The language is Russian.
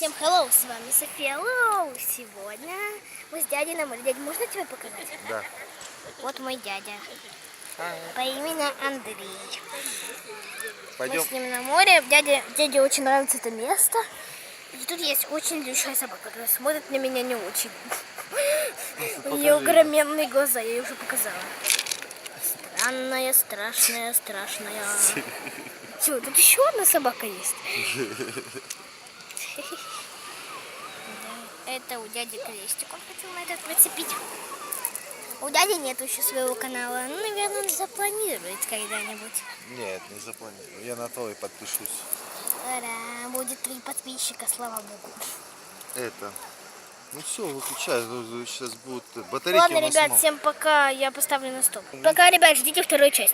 Всем hello, с вами София Лоу. Сегодня мы с дядей на море. Дядя, можно тебе показать? Да. Вот мой дядя. По имени Андрей. Пойдем. Мы с ним на море. Дяде очень нравится это место. И тут есть очень большая собака, которая смотрит на меня не очень. У нее огроменные глаза, я ее уже показала. Странная, страшная, страшная. Чё, тут еще одна собака есть. Это у дяди крестик, он хотел на этот прицепить. У дяди нет еще своего канала. Ну, наверное, он запланирует когда-нибудь. Нет, не запланирую. Я на твой подпишусь. Ура, будет 3 подписчика, слава богу. Это. Ну все, выключай. Сейчас будут батарейки. Ладно, у нас ребят, мало. всем пока. Я поставлю на стоп. Пока, ребят, ждите вторую часть.